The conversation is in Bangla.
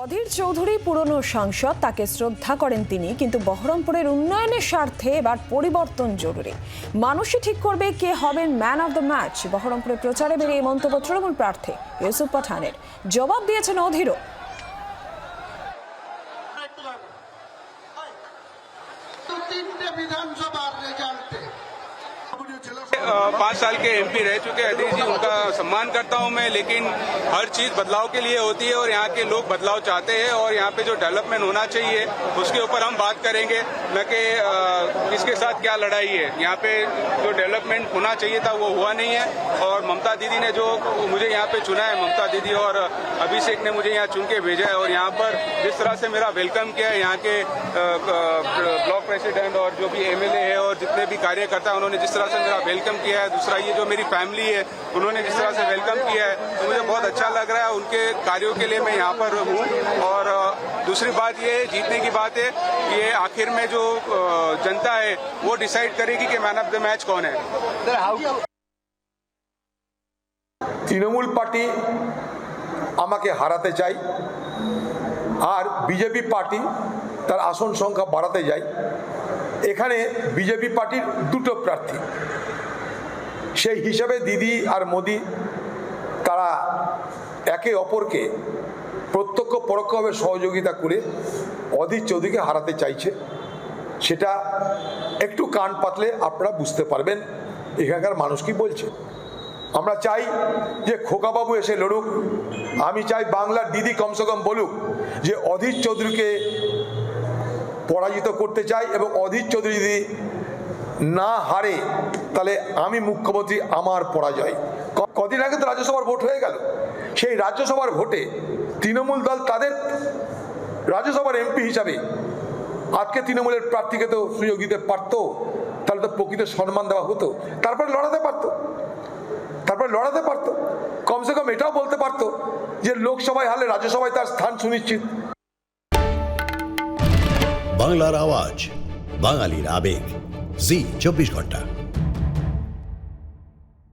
অধীর চৌধুরী পুরনো সাংসদ, তাকে শ্রদ্ধা করেন তিনি, কিন্তু বহরমপুরের উন্নয়নের স্বার্থে এবার পরিবর্তন জরুরি। মানুষই ঠিক করবে কে হবেন ম্যান অব দ্য ম্যাচ। বহরমপুরে প্রচারে বেরিয়ে মন্তব্য তৃণমূল প্রার্থী ইউসুফ পাঠানের। জবাব দিয়েছেন অধীরও। 5 साल के एमपी रह चुके अधीर जी, उनका सम्मान करता हूं मैं, लेकिन हर चीज बदलाव के लिए होती है और यहाँ के लोग बदलाव चाहते हैं और यहाँ पे जो डेवलपमेंट होना चाहिए उसके ऊपर हम बात करेंगे, न कि किसके साथ क्या लड़ाई है। यहाँ पे जो डेवलपमेंट होना चाहिए था वो हुआ नहीं है और ममता दीदी ने जो मुझे यहाँ पे चुना है, ममता दीदी और अभिषेक ने मुझे यहाँ चुन के भेजा है और यहाँ पर जिस तरह से मेरा वेलकम किया है यहाँ के ब्लॉक प्रेसिडेंट और जो भी एमएलए है और जितने भी कार्यकर्ता हैं उन्होंने जिस तरह से मेरा वेलकम किया है, दूसरा ये जो मेरी फैमिली है उन्होंने जिस तरह से वेलकम किया है, तो मुझे बहुत अच्छा लग रहा है। उनके कार्यों के लिए मैं यहाँ पर हूँ। और दूसरी बात ये है, जीतने की बात है, ये आखिर में जो जनता है वो डिसाइड करेगी कि मैन ऑफ द मैच कौन है। তৃণমূল পার্টি আমাকে হারাতে চাই আর বিজেপি পার্টি তার আসন সংখ্যা বাড়াতে যায়। এখানে বিজেপি পার্টির দুটো প্রার্থী, সেই হিসাবে দিদি আর মোদি তারা একে অপরকে প্রত্যক্ষ পরোক্ষভাবে সহযোগিতা করে অধীর চৌধুরীকে হারাতে চাইছে। সেটা একটু কান পাতলে আপনারা বুঝতে পারবেন এখানকার মানুষ কি বলছে। আমরা চাই যে খোকাবাবু এসে লড়ুক, আমি চাই বাংলার দিদি কমসে কম বলুক যে অধীর চৌধুরীকে পরাজিত করতে চাই এবং অধীর চৌধুরী যদি না হারে তাহলে আমি মুখ্যমন্ত্রী, আমার পরাজয়। কদিন আগে তো রাজ্যসভার ভোট হয়ে গেল, সেই রাজ্যসভার ভোটে তৃণমূল দল তাদের রাজ্যসভার এমপি হিসাবে আজকে তৃণমূলের প্রার্থীকে তো সুযোগ দিতে পারতো, তাহলে তো প্রকৃত সম্মান দেওয়া হতো, তারপরে লড়াতে পারতো। কমসে কম এটাও বলতে পারতো যে লোকসভায় হারলে রাজ্যসভায় তার স্থান সুনিশ্চিত। বাংলার আওয়াজ, বাঙালির আবেগ, জি 24 ঘন্টা।